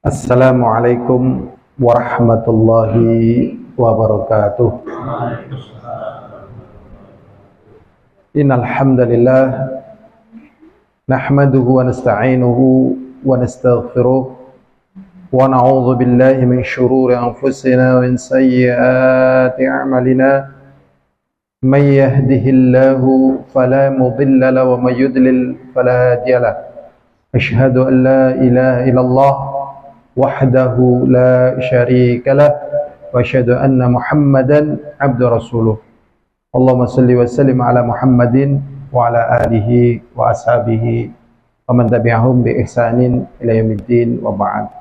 Assalamualaikum warahmatullahi wabarakatuh. Innal hamdalillah nahmaduhu wa nasta'inuhu wa nastaghfiruh wa na'udzu billahi min shururi anfusina wa min sayyiati a'malina. May yahdihillahu fala mudilla lahu wa may yudlil fala hadiya lahu. Asyhadu an la ilaha illallah wahdahu la syarika lah wa asyhadu anna Muhammadan abdu rasuluh. Allahumma salli wa sallim ala Muhammadin wa ala alihi wa ashabihi wa man tabi'ahum bi ihsanin ila yaumiddin wa ba'd.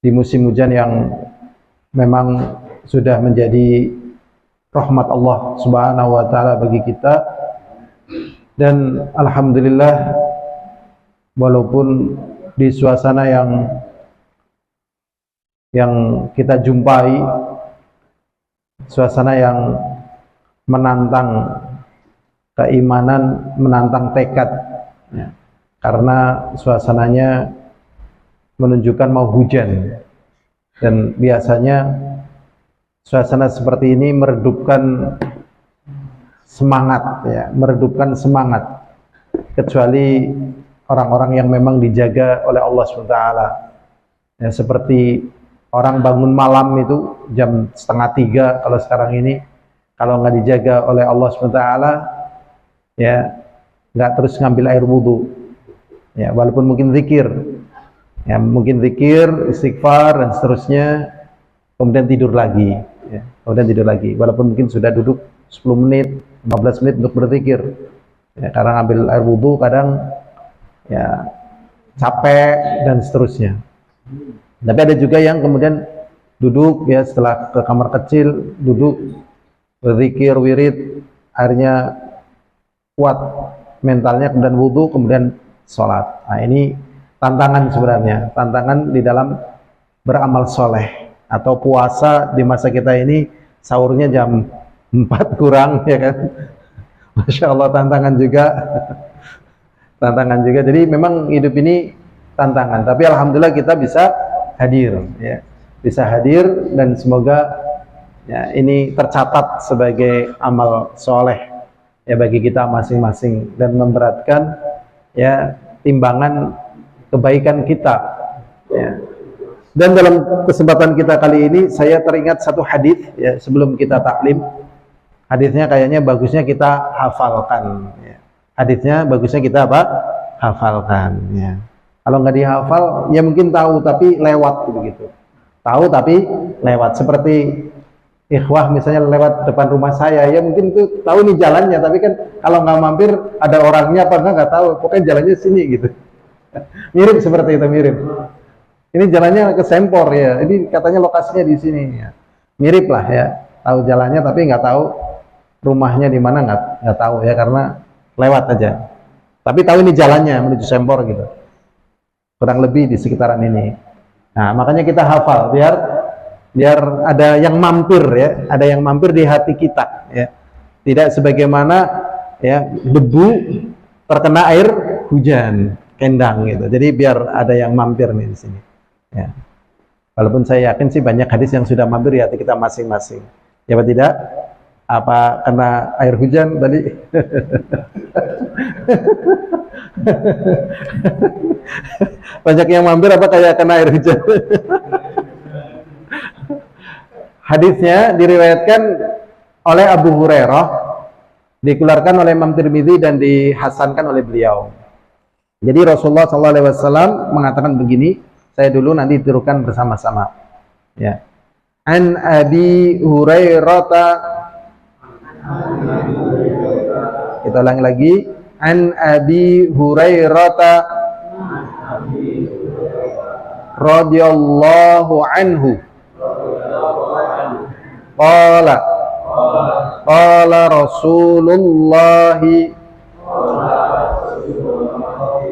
Di musim hujan yang memang sudah menjadi rahmat Allah Subhanahu wa taala bagi kita, dan alhamdulillah walaupun di suasana yang kita jumpai, suasana yang menantang keimanan, menantang tekad, ya, karena suasananya menunjukkan mau hujan, dan biasanya suasana seperti ini meredupkan semangat, ya, meredupkan semangat, kecuali orang-orang yang memang dijaga oleh Allah SWT, ya, seperti orang bangun malam itu jam 2:30 kalau sekarang ini, kalau nggak dijaga oleh Allah SWT, ya nggak terus ngambil air wudhu, ya, walaupun mungkin zikir, ya, mungkin zikir, istighfar dan seterusnya, kemudian tidur lagi, ya, kemudian tidur lagi, walaupun mungkin sudah duduk 10 menit, 15 menit untuk berzikir, ya, karena ngambil air wudhu kadang ya capek dan seterusnya. Tapi ada juga yang kemudian duduk, ya, setelah ke kamar kecil, duduk berzikir, wirid, akhirnya kuat mentalnya, kemudian wudhu, kemudian sholat. Nah, ini tantangan sebenarnya, tantangan di dalam beramal soleh atau puasa di masa kita ini. Sahurnya jam 4 kurang, ya kan, Masya Allah, tantangan juga. Jadi memang hidup ini tantangan, tapi alhamdulillah kita bisa hadir, ya, bisa hadir, dan semoga, ya, ini tercatat sebagai amal soleh, ya, bagi kita masing-masing, dan memberatkan, ya, timbangan kebaikan kita, ya. Dan dalam kesempatan kita kali ini saya teringat satu hadis, ya, sebelum kita taklim. Hadisnya kayaknya bagusnya kita hafalkan, ya. Hadisnya bagusnya kita apa? Hafalkan, ya. Kalau nggak dihafal, ya mungkin tahu tapi lewat begitu. Tahu tapi lewat. Seperti ikhwah misalnya lewat depan rumah saya, ya mungkin itu tahu nih jalannya, tapi kan kalau nggak mampir ada orangnya apa nggak tahu. Pokoknya jalannya sini gitu. Mirip seperti itu, mirip. Ini jalannya ke Sempor, ya. Ini katanya lokasinya di sini, ya. Mirip lah, ya. Tahu jalannya tapi nggak tahu rumahnya di mana, nggak tahu, ya, karena lewat aja. Tapi tahu ini jalannya menuju Sempor gitu. Kurang lebih di sekitaran ini. Nah, makanya kita hafal biar ada yang mampir, ya, ada yang mampir di hati kita, ya. Tidak sebagaimana, ya, debu terkena air hujan, kendang gitu. Jadi biar ada yang mampir nih di sini, ya. Walaupun saya yakin sih banyak hadis yang sudah mampir di hati kita masing-masing. Ya, apa tidak? Apa kena air hujan tadi? Banyak yang mampir apa kayak kena air hujan? Hadisnya diriwayatkan oleh Abu Hurairah, dikeluarkan oleh Imam Tirmidzi dan dihasankan oleh beliau. Jadi Rasulullah SAW mengatakan begini, saya dulu nanti tirukan bersama-sama, ya. An Abi Hurairah, kita ulangi lagi. An Abi Hurairah radhiyallahu anhu qala Rasulullah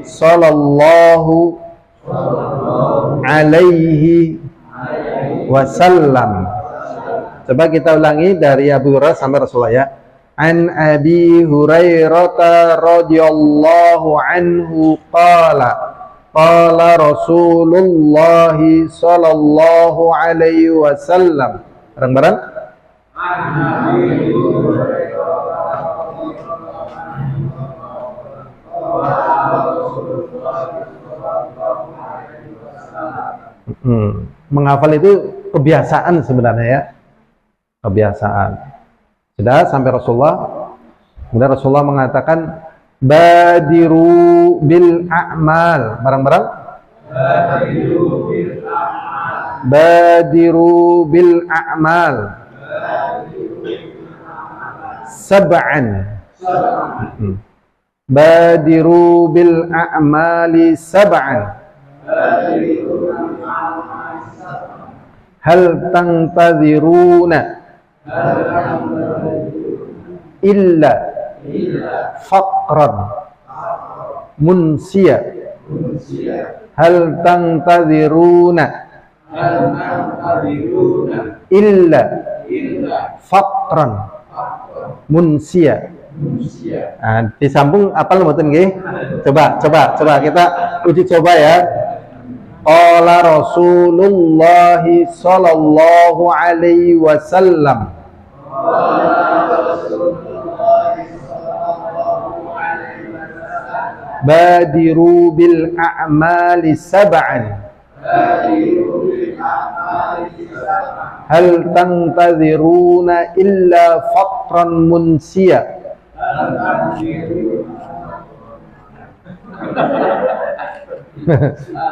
sallallahu alaihi wasallam. Coba kita ulangi dari Abu Hurairah sampai Rasulullah, ya. An Abi Hurairah radhiyallahu anhu qala Qala Rasulullah sallallahu alaihi wasallam. Bareng-bareng. Menghafal itu kebiasaan sebenarnya ya. Kebiasaan. Sudah sampai Rasulullah. Kemudian Rasulullah mengatakan badiru bil a'mal. Bareng-bareng. Badiru bil a'mal. Sab'an. Badiru bil a'mali sab'an. Hal tantaziruna illa faqran munsiya. Hal tantaziruna illa faqran munsiya. Nah, disambung apal mboten nggih? Coba kita uji coba ya. Qala Rasulullah sallallahu alaihi wasallam. Badiru bil a'mali sab'an. Hal tantaziruna illa faqran munsiya.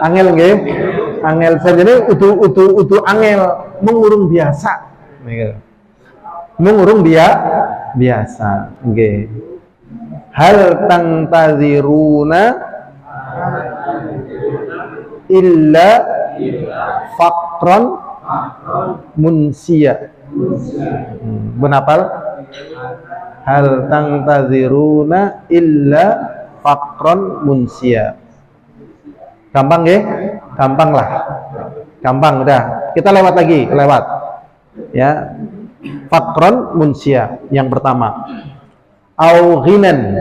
Angel nggih, angel sajane utu angel mengurung biasa. Mengurung dia biasa nggih. Hal tantaziruna illa faqran munsiya. Benapal? Hal tantaziruna illa faqran munsiya. Gampang nggih? Gampang lah. Gampang udah. Kita lewat lagi, lewat. Ya. Faqran munsiya yang pertama. Au ghinan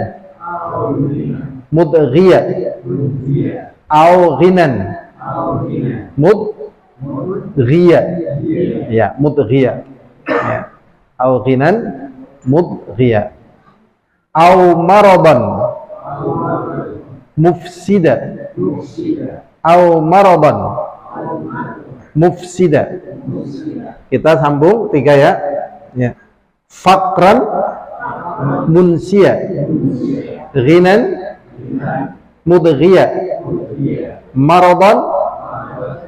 mudghiya. Au ghinan mudghiya. Ya, mudghiya. Ya. Au ghinan mudghiya. Au maradan mufsida. Au maradan mufsida. Kita sambung tiga ya. Ya. Faqran munsiya. Ghinan mudghiya. Maradan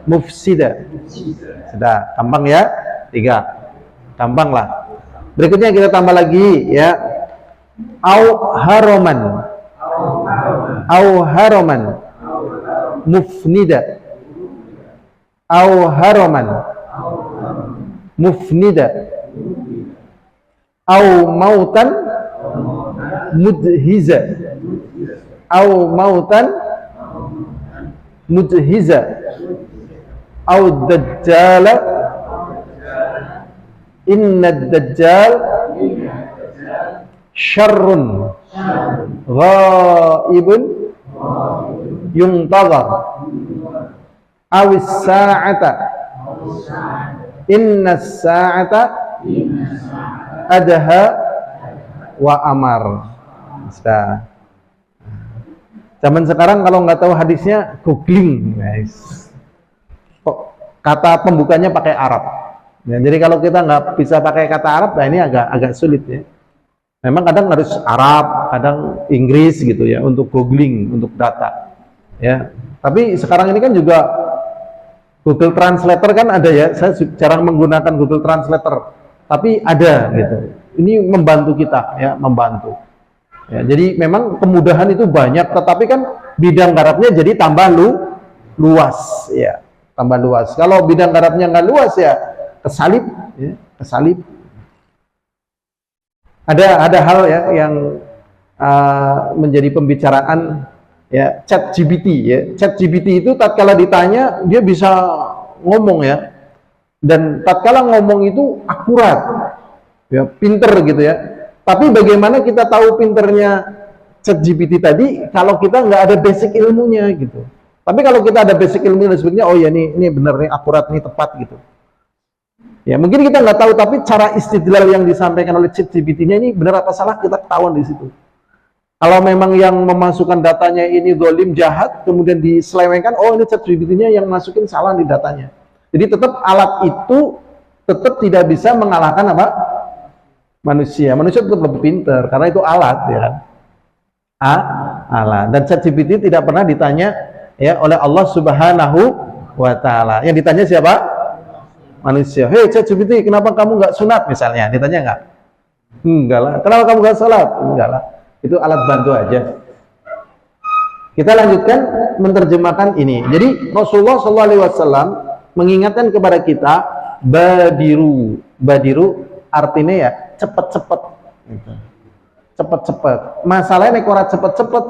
mufsida. Sudah, gampang ya? Tiga. Gampang lah. Berikutnya kita tambah lagi ya. Au haraman. Au haraman mufnida. Au haraman mufnida. Au mautan mudhiza. Au mautan mudhiza. Au dajjala. Inna dajjal syarrun ghaibun yuntazar. Awis sa'ata. Inna sa'ata adha wa amar. Sudah. Zaman sekarang kalau nggak tahu hadisnya googling, guys. Kata pembukanya pakai Arab. Ya, jadi kalau kita nggak bisa pakai kata Arab, nah ini agak sulit ya. Memang kadang harus Arab, kadang Inggris gitu ya untuk googling, untuk data. Ya. Tapi sekarang ini kan juga Google Translator kan ada ya. Saya jarang menggunakan Google Translator, tapi ada gitu. Ini membantu kita ya, membantu. Ya, jadi memang kemudahan itu banyak, tetapi kan bidang garapnya jadi tambah luas ya, tambah luas. Kalau bidang garapnya nggak luas ya kesalip, ya, kesalip. Ada hal ya yang menjadi pembicaraan ya, ChatGPT ya. ChatGPT itu tatkala ditanya dia bisa ngomong ya, dan tatkala ngomong itu akurat, ya, pinter gitu ya. Tapi bagaimana kita tahu pinternya ChatGPT tadi kalau kita nggak ada basic ilmunya gitu? Tapi kalau kita ada basic ilmu dan sebagainya, oh ya ini benar, nih akurat, nih tepat gitu. Ya mungkin kita nggak tahu, tapi cara istidlal yang disampaikan oleh ChatGPT-nya ini benar apa salah kita ketahuan di situ. Kalau memang yang memasukkan datanya ini zalim, jahat, kemudian diselewengkan, oh ini ChatGPT-nya yang masukin salah di datanya. Jadi tetap alat itu tetap tidak bisa mengalahkan apa? Manusia. Manusia tetap lebih pintar karena itu alat, ya kan? Alat. Dan ChatGPT tidak pernah ditanya ya oleh Allah Subhanahu wa taala. Yang ditanya siapa? Manusia. Hei ChatGPT, kenapa kamu nggak sunat misalnya? Ditanya nggak? Enggak lah. Kenapa kamu nggak sholat? Enggak lah. Itu alat bantu aja. Kita lanjutkan menerjemahkan ini. Jadi Rasulullah SAW mengingatkan kepada kita badiru. Badiru artinya ya cepet-cepet. Gitu. Cepet-cepet. Masalahnya nek ora cepet-cepet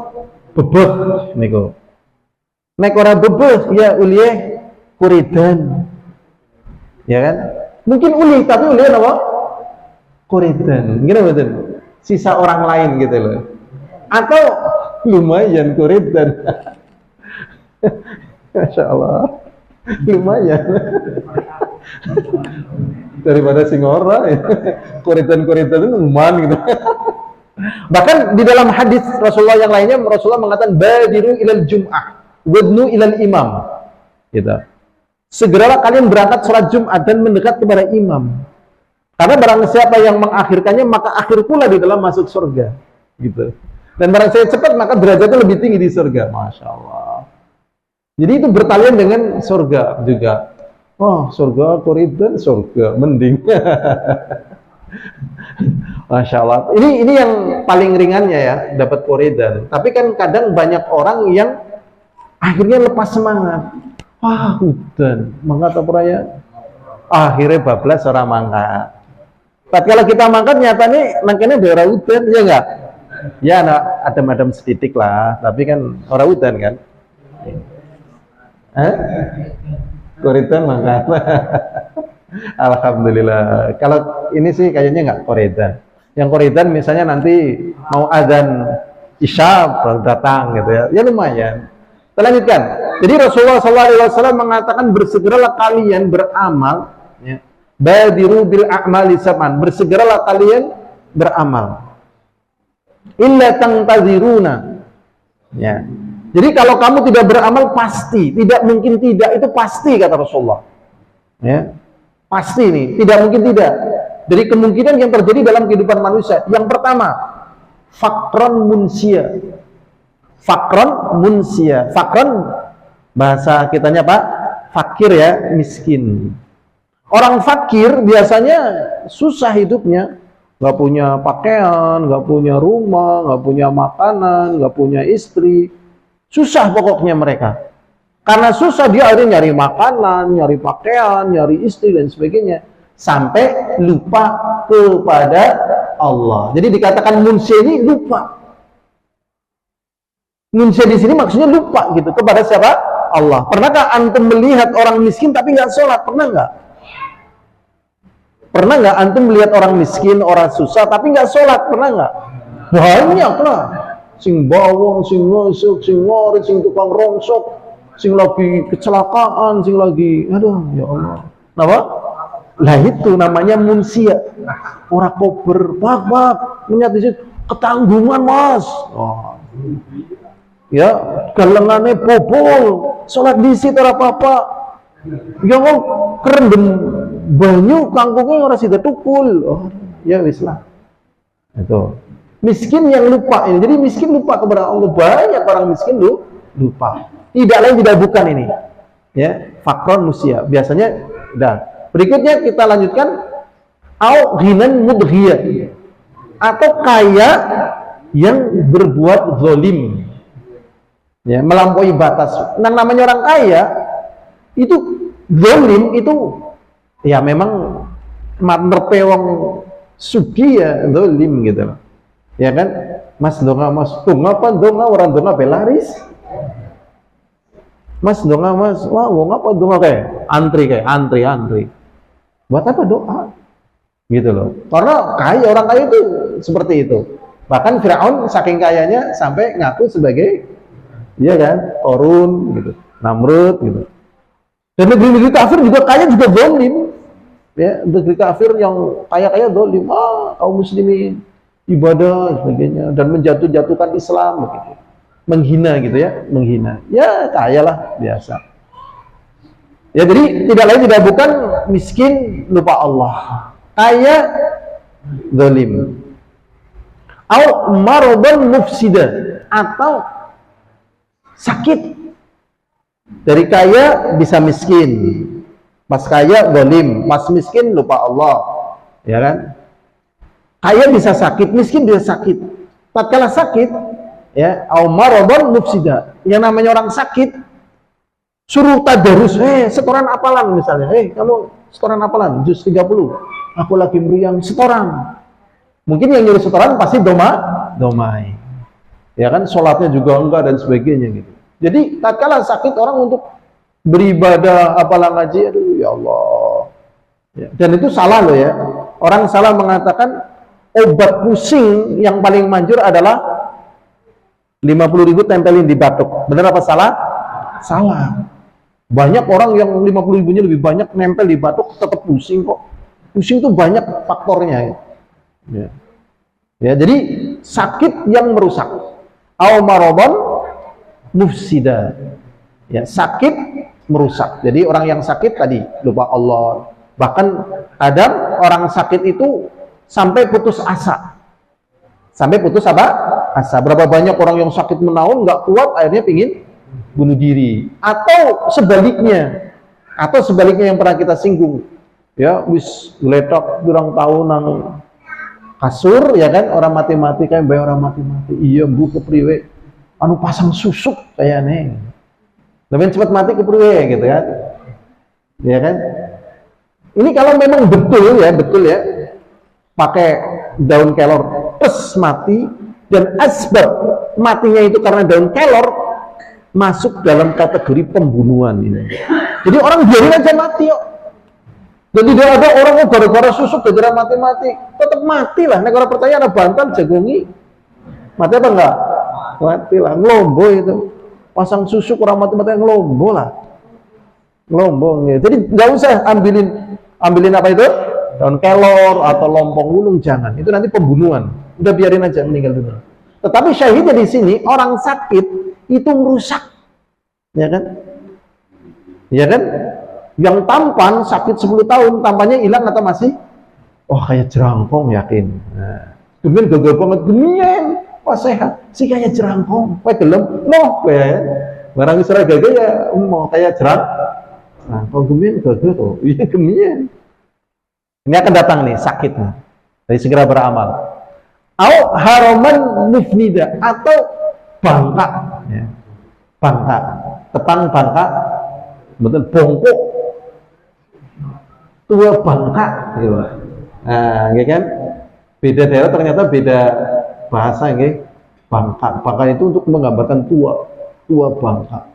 bebeh niku. Nek ora bebeh ya uliye kuridan. Ya kan? Mungkin uli tapi uli apa? Kuridan. Gimana betul? Sisa orang lain gitu loh. Atau lumayan kuridan. Masya Allah. Lumayan. Daripada singora ya. Kuridan-kuridan itu lumayan gitu. Bahkan di dalam hadis Rasulullah yang lainnya, Rasulullah mengatakan badiru ilal jum'ah wadnu ilal imam gitu. Segeralah kalian berangkat sholat Jumat dan mendekat kepada imam, karena barang siapa yang mengakhirkannya maka akhir pula di dalam masuk surga gitu. Dan barang siapa cepat maka derajatnya lebih tinggi di surga. Masya Allah. Jadi itu bertalian dengan surga juga. Oh surga kuridan, surga mending. Masya Allah. Ini yang paling ringannya ya, dapat kuridan. Tapi kan kadang banyak orang yang akhirnya lepas semangat. Wah, hudan, mangkat apa ya? Akhirnya bablas orang mangkat. Tapi kalau kita mangkat nyatanya nangkene daerah hudan, ya enggak? Ya adem-adem sedikit lah, tapi kan orang hudan kan? Kuridan mangkat. Alhamdulillah. Kalau ini sih kayaknya enggak kuridan. Yang kuridan misalnya nanti mau azan Isya baru datang gitu ya. Ya lumayan. Kita lanjutkan. Jadi Rasulullah SAW mengatakan bersegeralah kalian beramal, ya. Badiru bil a'mali sab'an. Bersegeralah kalian beramal. Illa tangtaziruna. Ya. Jadi kalau kamu tidak beramal pasti, tidak mungkin tidak, itu pasti kata Rasulullah. Ya. Pasti nih, tidak mungkin tidak. Dari kemungkinan yang terjadi dalam kehidupan manusia. Yang pertama, fakron munsia. Fakron munsia. Fakron bahasa kitanya Pak, fakir ya, miskin. Orang fakir biasanya susah hidupnya, nggak punya pakaian, nggak punya rumah, nggak punya makanan, nggak punya istri, susah pokoknya mereka. Karena susah dia akhirnya nyari makanan, nyari pakaian, nyari istri dan sebagainya, sampai lupa kepada Allah. Jadi dikatakan munsia ini lupa. Munsia di sini maksudnya lupa gitu kepada siapa? Allah. Pernahkah antum melihat orang miskin tapi nggak sholat? Pernah nggak? Pernah nggak antum melihat orang miskin, orang susah tapi nggak sholat? Pernah nggak? Banyak lah. Sing bawang, sing nusuk, sing ngori, sing tukang rongsok, sing lagi kecelakaan, sing lagi, aduh ya Allah. Kenapa? Lah itu namanya munsia. Orang kober, bak, menyatu ketanggungan mas. Oh. Ya, galengannya bobol, sholat disit ora apa-apa. Ya kok kerendem banyu kangkungnya ora sida tukul. Oh, ya wis lah. Itu. Miskin yang lupa ini. Jadi miskin lupa kepada Allah. Banyak orang miskin lupa. Tidak lain tidak bukan ini. Ya, fakron musia. Biasanya dah. Berikutnya kita lanjutkan au ghinan mudghiyah. Atau kaya yang berbuat zalim. Ya, melampaui batas. Nah, namanya orang kaya itu zalim itu ya memang marpe wong sugi ya zalim gitu loh. Ya kan? Mas donga mas, donga apa donga orang donga belaris. Mas donga mas, wah wong apa donga kayak antri. Buat apa doa? Gitu loh. Karena kaya, orang kaya itu seperti itu. Bahkan Firaun saking kayanya sampai ngaku sebagai iya kan? Korun gitu, Namrud gitu. Dan negeri-negeri kafir juga kaya juga zalim. Ya, negeri kafir yang kaya-kaya zalim. Kaum muslimin ibadah sebagainya dan menjatuh-jatuhkan Islam begitu. Menghina gitu ya, menghina. Ya, kayalah biasa. Ya, jadi tidak lain tidak bukan miskin lupa Allah. Kaya zalim. Au maradun mufsida, atau sakit. Dari kaya bisa miskin, pas kaya zalim, pas miskin lupa Allah, ya kan? Kaya bisa sakit, miskin bisa sakit. Tatkala sakit, ya, au maradun mufsida, yang namanya orang sakit, suruh tadarus, setoran apalan misalnya, kamu setoran apalan, juz 30, aku lagi meriang setoran. Mungkin yang nyuruh setoran pasti domai, ya kan? Sholatnya juga enggak dan sebagainya gitu. Jadi tatkala sakit orang untuk beribadah apalah ngaji, aduh ya Allah. Ya, dan itu salah loh ya. Orang salah mengatakan obat pusing yang paling manjur adalah 50.000 tempelin di batuk. Benar apa salah? Salah. Banyak orang yang 50.000-nya lebih banyak nempel di batuk tetap pusing kok. Pusing itu banyak faktornya. Ya. Ya, jadi sakit yang merusak. Au maradun mufsida, ya, sakit merusak. Jadi orang yang sakit tadi lupa Allah. Bahkan kadang orang sakit itu sampai putus asa. Sampai putus apa? Asa. Berapa banyak orang yang sakit menaun nggak kuat akhirnya pingin bunuh diri. Atau sebaliknya yang pernah kita singgung. Ya, wis geletak kurang tahu nang kasur, ya kan, orang mati-mati kayak bayar orang mati-mati. Iya, Bu kepriwe anu pasang susuk kayak nih, lebih cepat mati ke priwe gitu kan, ya kan? Ini kalau memang betul ya, pakai daun kelor terus mati, dan asbab matinya itu karena daun kelor masuk dalam kategori pembunuhan ini. Jadi orang biarin aja mati yuk. Dan tidak ada orang gara-gara susuk gara-gara mati-mati, tetap mati lah. Negara pertanyaan ada bantal jagongi, mati apa enggak? Mati lah, ngelombo itu. Pasang susuk orang mati-mati ngelombo lah. Ngelombo gitu. Jadi nggak usah ambilin apa itu? Daun kelor atau lompong wulung, jangan. Itu nanti pembunuhan. Udah biarin aja meninggal dunia. Tetapi syahidnya di sini orang sakit itu merusak. Ya kan? Ya kan? Yang tampan sakit 10 tahun, tampannya hilang atau masih? Oh, kayak jerangkong yakin. Nah, kemudian gagal banget gemien. Wah sehat, sih kayak jerangkong, gelem, kayak barang Israel gagal ya, mau kayak jerang. Nah, kalau gemien gagal tuh, iya gemien. Ini akan datang nih sakitnya, jadi segera beramal. Au haraman mufnida, atau bangka, ya. Bangka, tepang bangka, betul bongkok, tua bangka, gitu. Nah, ya kan? Beda daerah ternyata beda bahasa ini. Bangka itu untuk menggambarkan tua bangka.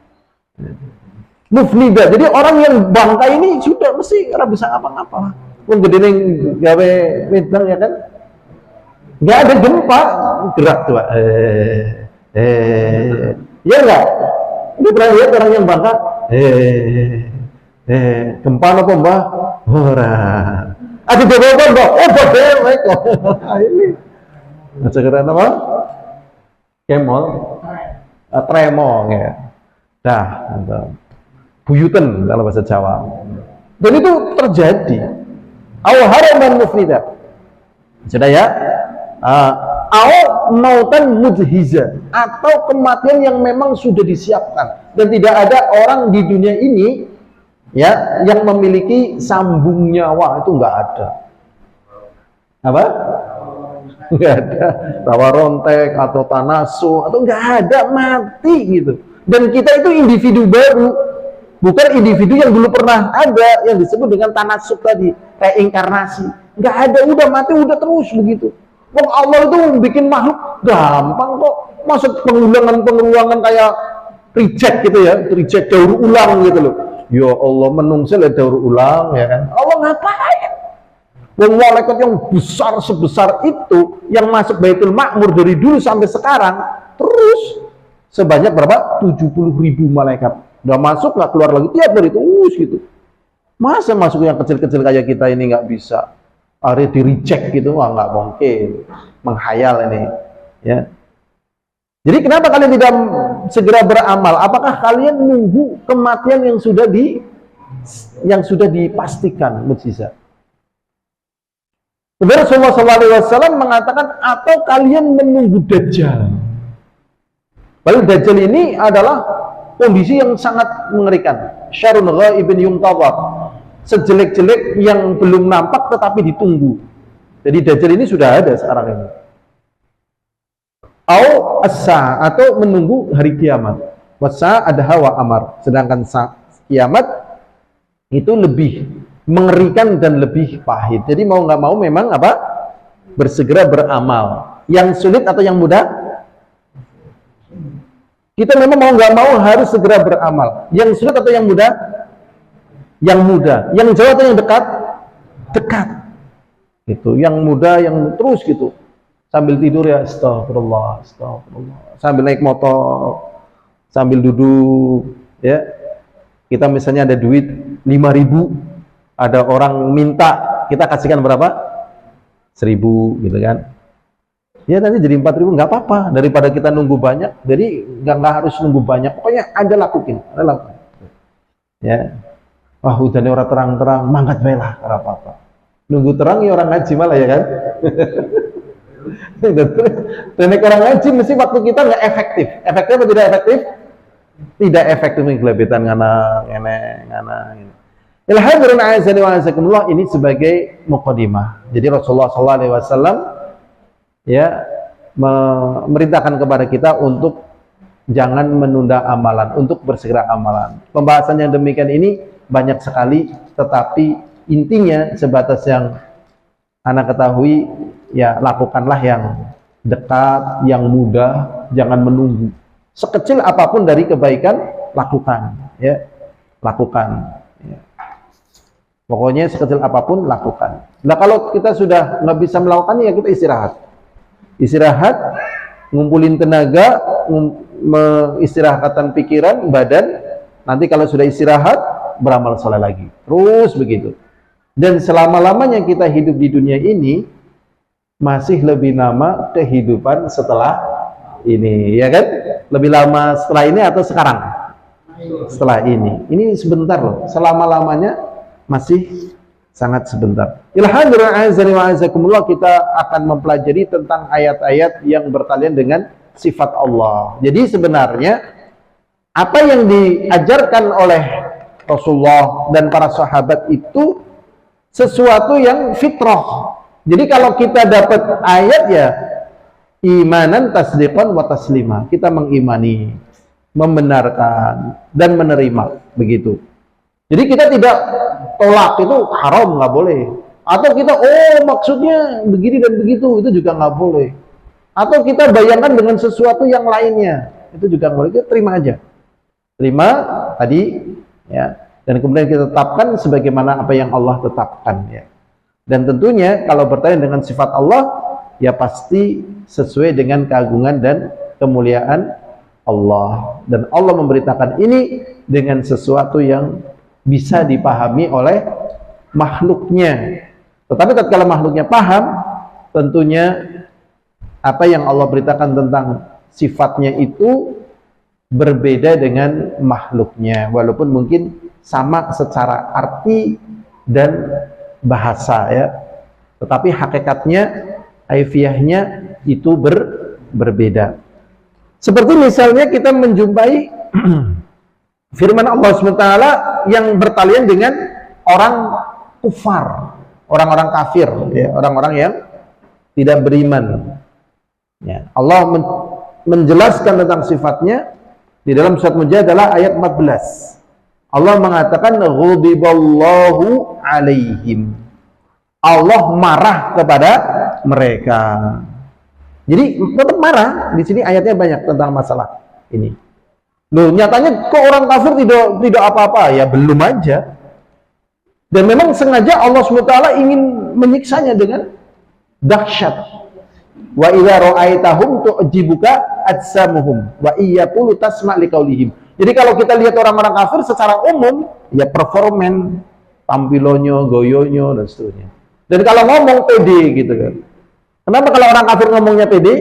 Mufnida, jadi orang yang bangka ini sudah mesti nggak bisa apa-apa. Wong gede ning gawe medang ya kan, nggak ada gempa gerak tuh. Ya enggak? Ini pernah lihat orang yang bangka? Gempa apa mbah? Ora. Ada beberapa mbah. Oh bener kok. Ini. Segera apa? Kemol, tremong ya. Dah, buyuten kalau bahasa Jawa. Dan itu terjadi. Au haraman mufnida. Sudah ya? Au mautan mudhiza, atau kematian yang memang sudah disiapkan dan tidak ada orang di dunia ini ya yang memiliki sambung nyawa, itu enggak ada. Apa? Enggak ada rawa rontek atau tanasu atau enggak ada, mati gitu. Dan kita itu individu baru, bukan individu yang dulu pernah ada yang disebut dengan tanasuk tadi, reinkarnasi. Enggak ada, udah mati udah terus begitu. Wong Allah itu bikin makhluk gampang kok. Maksud pengulangan kayak reject gitu ya, reject daur ulang gitu loh. Ya Allah menungsil daur ulang ya kan. Allah ngapain? Wong malaikat yang besar sebesar itu yang masuk Baitul Ma'mur dari dulu sampai sekarang terus sebanyak berapa? 70.000 malaikat. Udah masuk nggak keluar lagi tiap hari terus gitu. Masa masuk yang kecil-kecil kayak kita ini nggak bisa? Akhirnya di reject gitu, wah nggak mungkin, menghayal ini, ya. Jadi kenapa kalian tidak segera beramal? Apakah kalian nunggu kematian yang sudah dipastikan mukjizat? Rasulullah SAW mengatakan, atau kalian menunggu Dajjal. Padahal Dajjal ini adalah kondisi yang sangat mengerikan. Syarun ghaibin yuntawar, sejelek-jelek yang belum nampak tetapi ditunggu. Jadi Dajjal ini sudah ada sekarang ini. Atau menunggu hari kiamat. Wasa ada hawa amar. Sedangkan kiamat itu lebih mengerikan dan lebih pahit. Jadi mau nggak mau memang apa? Bersegera beramal. Yang sulit atau yang mudah? Kita memang mau nggak mau harus segera beramal. Yang sulit atau yang mudah? Yang mudah. Yang jauh atau yang dekat? Dekat. Itu yang mudah, yang terus gitu. Sambil tidur ya astagfirullah, astagfirullah. Sambil naik motor, sambil duduk, ya. Kita misalnya ada duit 5.000, ada orang minta, kita kasihkan berapa? 1.000 gitu kan. Ya nanti jadi 4.000 nggak apa-apa, daripada kita nunggu banyak. Jadi nggak harus nunggu banyak, pokoknya ada lakuin. Ya. Wah hujannya orang terang-terang, mangkat belah, nggak apa-apa. Nunggu terang ya orang ngaji malah ya kan. Dan orang ngaji mesti waktu kita nggak efektif. Efektif atau tidak efektif? Tidak efektif, gelebetan ngana. Ilhadirin a'azani wa a'azakumullah, ini sebagai muqaddimah. Jadi Rasulullah SAW ya memerintahkan kepada kita untuk jangan menunda amalan, untuk bersegera amalan. Pembahasan yang demikian ini banyak sekali, tetapi intinya sebatas yang anak ketahui, ya lakukanlah yang dekat, yang mudah, jangan menunggu. Sekecil apapun dari kebaikan, lakukan, ya, lakukan. Ya. Pokoknya sekecil apapun lakukan. Nah kalau kita sudah nggak bisa melakukannya, ya kita istirahat. Istirahat, ngumpulin tenaga, istirahatkan pikiran, badan. Nanti kalau sudah istirahat, beramal soleh lagi. Terus begitu. Dan selama-lamanya kita hidup di dunia ini, masih lebih lama kehidupan setelah ini, ya kan? Lebih lama setelah ini atau sekarang? Setelah ini. Ini sebentar loh. Selama-lamanya masih sangat sebentar. Ilhamdulillah, kita akan mempelajari tentang ayat-ayat yang berkaitan dengan sifat Allah. Jadi sebenarnya apa yang diajarkan oleh Rasulullah dan para sahabat itu sesuatu yang fitrah. Jadi kalau kita dapat ayat ya imanan tasdiqan wa taslima, kita mengimani, membenarkan dan menerima, begitu. Jadi kita tidak tolak, itu haram, nggak boleh. Atau kita maksudnya begini dan begitu, itu juga nggak boleh. Atau kita bayangkan dengan sesuatu yang lainnya, itu juga nggak boleh. Kita terima aja, terima tadi ya. Dan kemudian kita tetapkan sebagaimana apa yang Allah tetapkan, ya. Dan tentunya kalau bertanya dengan sifat Allah, ya pasti sesuai dengan keagungan dan kemuliaan Allah. Dan Allah memberitakan ini dengan sesuatu yang bisa dipahami oleh makhluknya. Tetapi tatkala makhluknya paham, tentunya apa yang Allah beritakan tentang sifatnya itu berbeda dengan makhluknya, walaupun mungkin sama secara arti dan bahasa, ya, tetapi hakikatnya, haifiahnya itu berbeda. Seperti misalnya kita menjumpai firman Allah SWT yang bertalian dengan orang kufar, orang-orang kafir, ya, orang-orang yang tidak beriman, ya. Allah menjelaskan tentang sifatnya di dalam surat Mujadalah ayat 14. Allah mengatakan ghadiballahu alaihim. Allah marah kepada mereka. Jadi tetap marah. Di sini ayatnya banyak tentang masalah ini. Loh, nyatanya kok orang kafir tidak apa-apa? Ya belum aja. Dan memang sengaja Allah SWT ingin menyiksanya dengan dahsyat. Wa idza ra'aitahum tu'jibuka ajsamuhum wa iyyaqulu tasma' liqaulihim. Jadi kalau kita lihat orang-orang kafir secara umum, ya performan, tampilonyo, goyonyo dan seterusnya. Dan kalau ngomong pede gitu kan. Kenapa kalau orang kafir ngomongnya pede?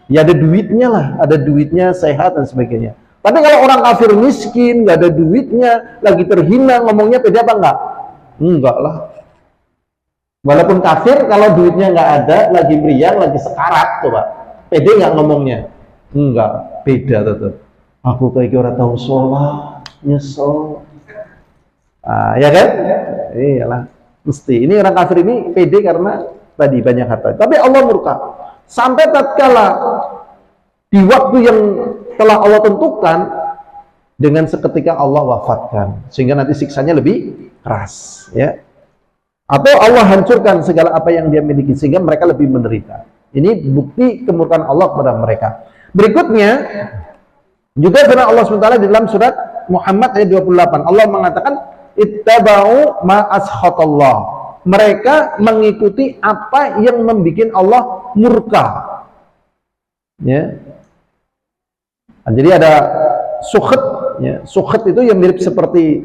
Ya ada duitnya lah, ada duitnya, sehat dan sebagainya. Tapi kalau orang kafir miskin, nggak ada duitnya, lagi terhina, ngomongnya pede apa enggak? Enggak lah. Walaupun kafir, kalau duitnya nggak ada, lagi meriang, lagi sekarat, coba. Pede nggak ngomongnya? Enggak, beda tetap. Aku kayak orang tahu sholat, nyesel. Ya kan? Iyalah, mesti. Ini orang kafir ini pede karena tadi banyak harta. Tapi Allah murka. Sampai tatkala di waktu yang telah Allah tentukan, dengan seketika Allah wafatkan, sehingga nanti siksanya lebih keras, ya. Atau Allah hancurkan segala apa yang dia miliki sehingga mereka lebih menderita. Ini bukti kemurkaan Allah kepada mereka. Berikutnya juga firman Allah SWT di dalam surat Muhammad ayat 28. Allah mengatakan ittaba'u ma askhatallah. Mereka mengikuti apa yang membuat Allah murka. Ya. Nah, jadi ada sukhat, ya. Sukhat itu yang mirip seperti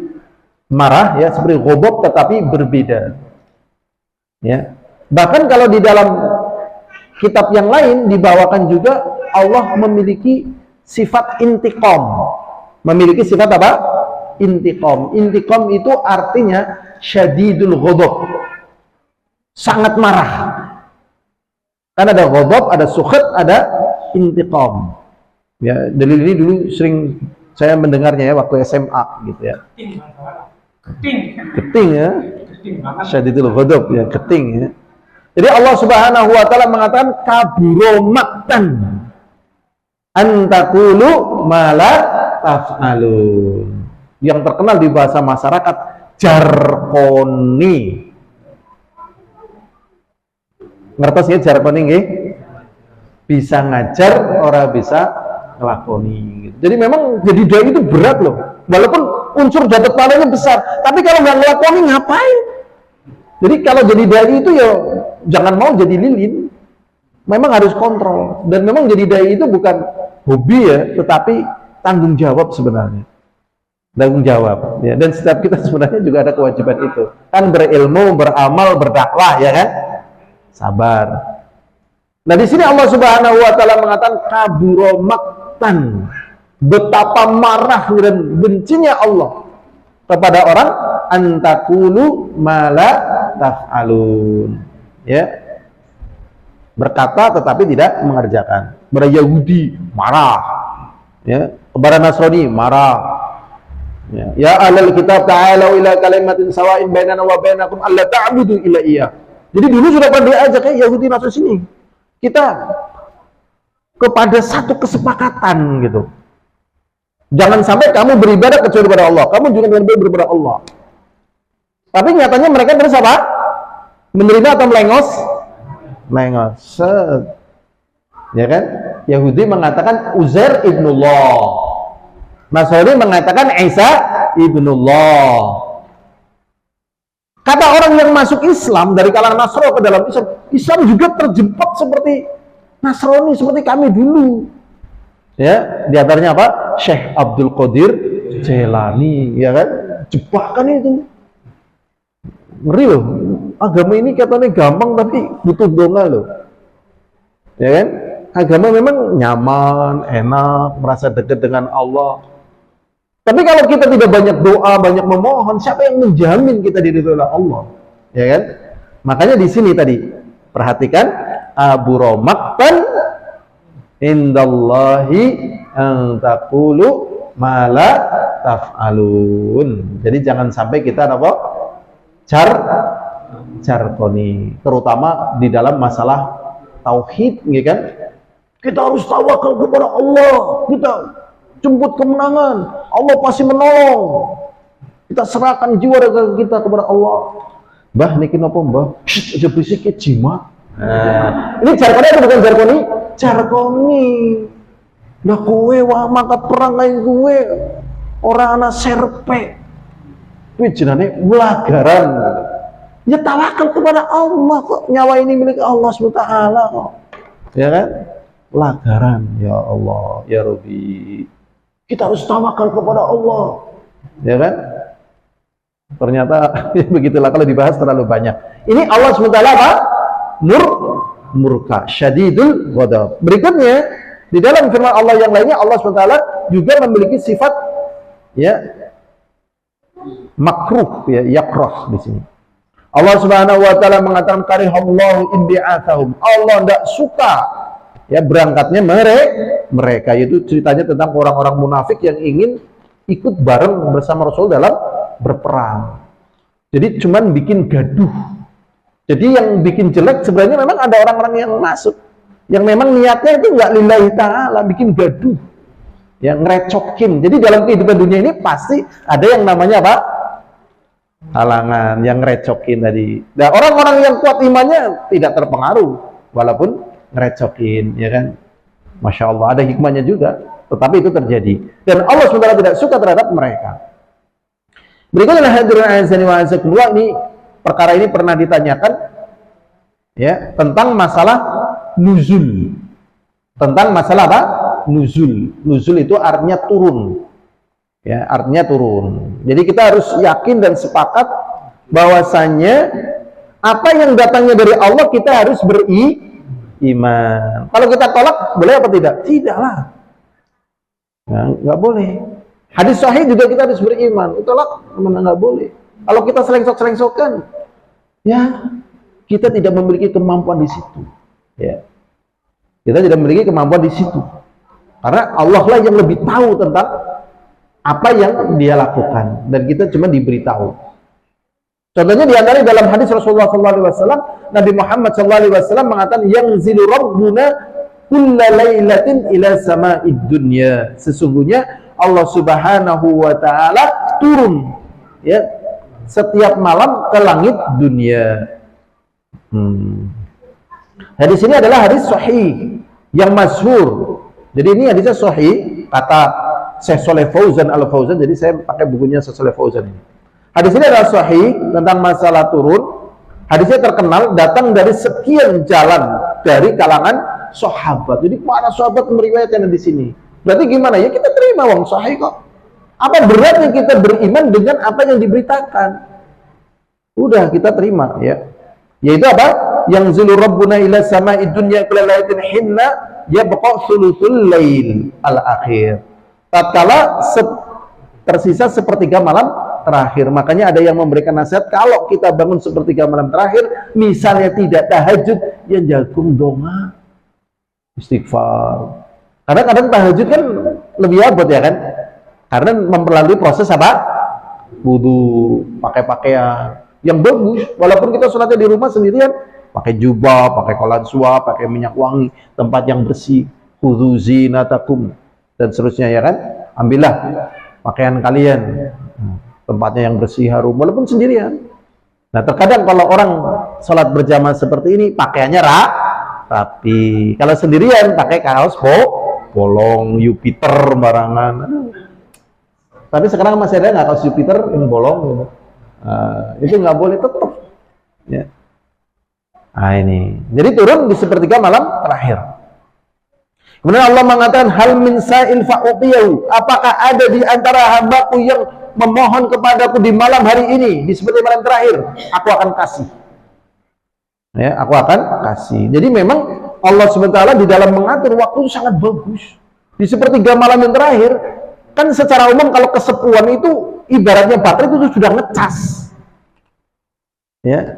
marah, ya, seperti ghadab tetapi berbeda. Ya. Bahkan kalau di dalam kitab yang lain dibawakan juga Allah memiliki sifat intiqam. Memiliki sifat apa? Intiqam. Intiqam itu artinya syadidul ghadab. Sangat marah. Kan ada ghadab, ada sukhat, ada intiqam. Ya, dalil ini dulu sering saya mendengarnya ya waktu SMA gitu ya. Keting ya. Syadidul ghadab ya, keting ya. Jadi Allah Subhanahu wa taala mengatakan kaburo maktan antakulu mala taf'alun. Yang terkenal di bahasa masyarakat jarkoni. Ngertos ya jarkoni nggih? Bisa ngajar, orang bisa ngelakoni. Jadi memang jadi dai itu berat loh. Walaupun unsur dapat pahalanya besar, tapi kalau nggak ngelakoni ngapain? Jadi kalau jadi dai itu ya jangan mau jadi lilin. Memang harus kontrol. Dan memang jadi dai itu bukan hobi ya, tetapi tanggung jawab sebenarnya. Tanggung jawab. Ya. Dan setiap kita sebenarnya juga ada kewajiban itu. Kan berilmu, beramal, berdakwah, ya kan? Sabar. Nah di sini Allah Subhanahu wa taala mengatakan kaburo maktan. Betapa marah dan bencinya Allah kepada orang antakulu mala taf'alun. Ya. Berkata tetapi tidak mengerjakan. Kepada Yahudi marah. Ya, kepada Nasrani marah. Ya ahlul kitab ta'alu ila kalimatin sawa'in bainana wa bainakum alla ta'budu illa iyyah. Jadi dulu sudah pernah diajak ya Yahudi masuk sini. Kita kepada satu kesepakatan gitu. Jangan sampai kamu beribadah kecuali kepada Allah. Kamu juga jangan beribadah kepada Allah. Tapi nyatanya mereka terus apa? Menerima atau melengos? Melengos. Ya kan? Yahudi mengatakan Uzair ibnullah. Nasrani mengatakan Isa ibnullah. Kata orang yang masuk Islam dari kalangan Nasrani ke dalam Islam, Islam juga terjebak seperti Nasrani, seperti kami dulu. Ya, di antaranya apa? Syekh Abdul Qadir Jailani, ya kan? Jebakan itu. Ngeri loh. Agama ini katanya gampang tapi butuh doa loh. Ya kan? Agama memang nyaman, enak, merasa dekat dengan Allah. Tapi kalau kita tidak banyak doa, banyak memohon, siapa yang menjamin kita diridhoi oleh Allah? Ya kan? Makanya di sini tadi perhatikan aburo maktan indallahi an taqulu ma la taf'alun. Jadi jangan sampai kita apa? Jarkoni, terutama di dalam masalah tauhid, ya kan? Kita harus tawakal kepada Allah. Kita jemput kemenangan. Allah pasti menolong. Kita serahkan jiwa kita kepada Allah. Mbah niki napa mbah? Aja berisik jimat. Nah, ini jarkoni atau bukan jarkoni? Jarkoni. Lah kowe wah mangkat perang kayak kowe ora ana serpe. Kuwi jenenge pelagaran. Ya tawakal kepada Allah kok. Nyawa ini milik Allah SWT kok. ya kan? Pelanggaran, ya Allah, ya Rabbi. Kita harus tawakal kepada Allah, ya kan? Ternyata ya begitulah kalau dibahas terlalu banyak. Ini Allah SWT apa? Murka, syadidul ghadab. Berikutnya di dalam firman Allah yang lainnya, Allah SWT juga memiliki sifat ya makruh, ya yakrah di sini. Allah Subhanahu wa taala mengatakan karihallahu inbi'athahum. Allah tidak suka ya berangkatnya mereka, yaitu ceritanya tentang orang-orang munafik yang ingin ikut bareng bersama Rasul dalam berperang. Jadi cuman bikin gaduh. Jadi yang bikin jelek sebenarnya memang ada orang-orang yang masuk, yang memang niatnya itu nggak lillahi ta'ala, bikin gaduh, yang ngerecokin. Jadi dalam kehidupan dunia ini pasti ada yang namanya apa? Halangan, yang ngerecokin tadi. Nah, orang-orang yang kuat imannya tidak terpengaruh, walaupun ngerecokin, ya kan? Masya Allah, ada hikmahnya juga, tetapi itu terjadi. Dan Allah SWT tidak suka terhadap mereka. Berikutnya hadirin azani wa azakumullah, ini perkara ini pernah ditanyakan ya tentang masalah nuzul. Tentang masalah apa? Nuzul. Nuzul itu artinya turun. Ya, artinya turun. Jadi kita harus yakin dan sepakat bahwasannya apa yang datangnya dari Allah kita harus beriman. Kalau kita tolak boleh apa tidak? Tidaklah. Nah, nggak boleh. Hadis sahih juga kita harus beriman. Tolak mana nggak boleh. Kalau kita selengsok-selengsokan, ya kita tidak memiliki kemampuan di situ. Ya, kita tidak memiliki kemampuan di situ. Karena Allah lah yang lebih tahu tentang apa yang dia lakukan, dan kita cuma diberitahu. Contohnya diantara dalam hadis Rasulullah SAW, Nabi Muhammad SAW mengatakan, "Yanzilu Rabbuna kulla lailatin ila sama'id dunya." Sesungguhnya Allah Subhanahu wa taala turun ya setiap malam ke langit dunia. Hadis ini adalah hadis sahih yang masyhur. Jadi ini hadisnya sahih kata Syekh Shalih Fauzan Al-Fauzan, jadi saya pakai bukunya Syekh Shalih Fauzan ini. Hadis ini adalah sahih tentang masalah turun. Hadisnya terkenal, datang dari sekian jalan dari kalangan sahabat. Jadi para sahabat meriwayatkan di sini. Berarti gimana ya? Kita terima wong sahih kok. Apa beratnya kita beriman dengan apa yang diberitakan? Udah kita terima ya. Yaitu apa? Yang zilu rabbuna ila sama'id dunya kulla lailatin hinna yabqa thuluthul lail al-akhir. Tatkala tersisa sepertiga malam terakhir. Makanya ada yang memberikan nasihat, kalau kita bangun sepertiga malam terakhir, misalnya tidak tahajud, ya jagung donga, istighfar. Karena kadang tahajud kan lebih abot ya kan, karena memperlalui proses apa? Wudu, pakai pakaian yang bagus. Walaupun kita sholatnya di rumah sendirian, pakai jubah, pakai kolansua, pakai minyak wangi, tempat yang bersih, khudzu zinatakum, dan seterusnya ya kan. Ambillah pakaian kalian, tempatnya yang bersih, harum, walaupun sendirian. Nah terkadang kalau orang sholat berjamaah seperti ini pakaiannya rapi. Kalau sendirian pakai kaos bolong, Jupiter barangan. Tapi sekarang masih ada nggak kaos Jupiter yang bolong gitu? Itu nggak boleh tetap ya. Nah ini jadi turun di sepertiga malam terakhir. Kemudian Allah mengatakan, hal min sa'il fa'uqiyahu, apakah ada di antara hambaku yang memohon kepadaku di malam hari ini, di seperti malam terakhir, aku akan kasih ya, aku akan kasih. Jadi memang Allah SWT di dalam mengatur waktu itu sangat bagus. Di sepertiga malam yang terakhir kan secara umum kalau kesepuan itu ibaratnya baterai itu sudah ngecas ya.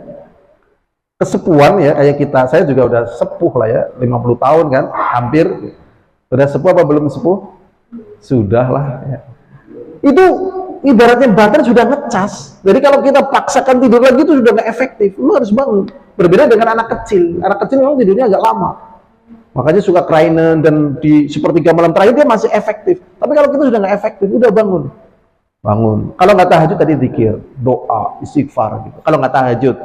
Kesepuan ya, kayak kita, saya juga udah sepuh lah ya, 50 tahun kan, hampir. Udah sepuh apa belum sepuh? Sudah lah ya. Itu ibaratnya baterai sudah ngecas. Jadi kalau kita paksakan tidur lagi itu sudah nggak efektif. Lu harus bangun. Berbeda dengan anak kecil. Anak kecil memang tidurnya agak lama, makanya suka kelainan, dan di sepertiga malam terakhir dia masih efektif. Tapi kalau kita sudah nggak efektif, udah bangun. Kalau nggak tahajud tadi zikir, doa, istighfar gitu. Kalau nggak tahajud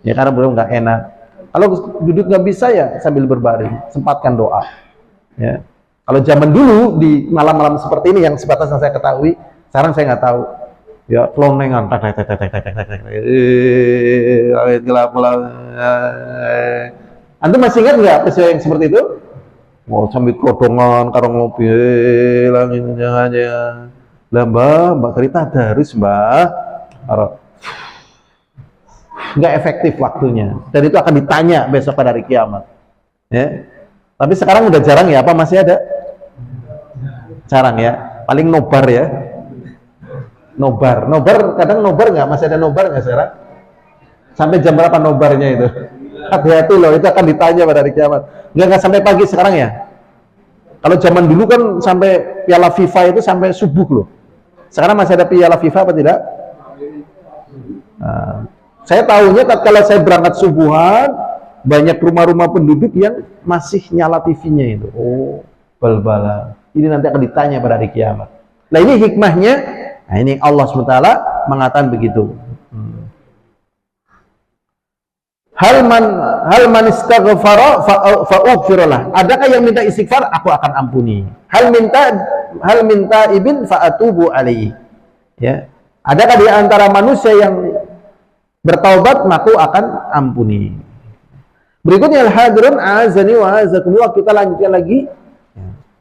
ya karena belum nggak enak. Kalau duduk nggak bisa ya sambil berbaring, sempatkan doa ya. Kalau zaman dulu di malam-malam seperti ini yang sebatas yang saya ketahui, sekarang saya nggak tahu ya, kelonengan Antum masih ingat nggak peristiwa yang seperti itu? Mau sambil kodongan karo mobil angin jangannya. Lah mbak cerita harus mbak nggak efektif waktunya dan itu akan ditanya besok pada hari kiamat ya. Tapi sekarang udah jarang ya, apa masih ada? Jarang ya, paling nobar ya, nobar kadang nobar nggak, masih ada nobar nggak sekarang? Sampai jam berapa nobarnya itu? Hati-hati loh, itu akan ditanya pada hari kiamat. Nggak sampai pagi sekarang ya. Kalau zaman dulu kan sampai piala FIFA itu sampai subuh loh. Sekarang masih ada piala FIFA apa tidak? Nah, saya tahunya kalau saya berangkat subuhan, banyak rumah-rumah penduduk yang masih nyala TV-nya itu. Oh, bal-balan. Ini nanti akan ditanya pada hari kiamat. Nah ini hikmahnya. Nah ini Allah SWT mengatakan begitu. Hal man istaghfara fa'ughfirlah. Adakah yang minta istighfar? Aku akan ampuni. Hal minta ibn fa'atubu alaihi. Ya. Adakah di antara manusia yang bertaubat, maka akan ampuni. Berikutnya al-hadirun azani wa azakumullah, kita lanjutkan lagi.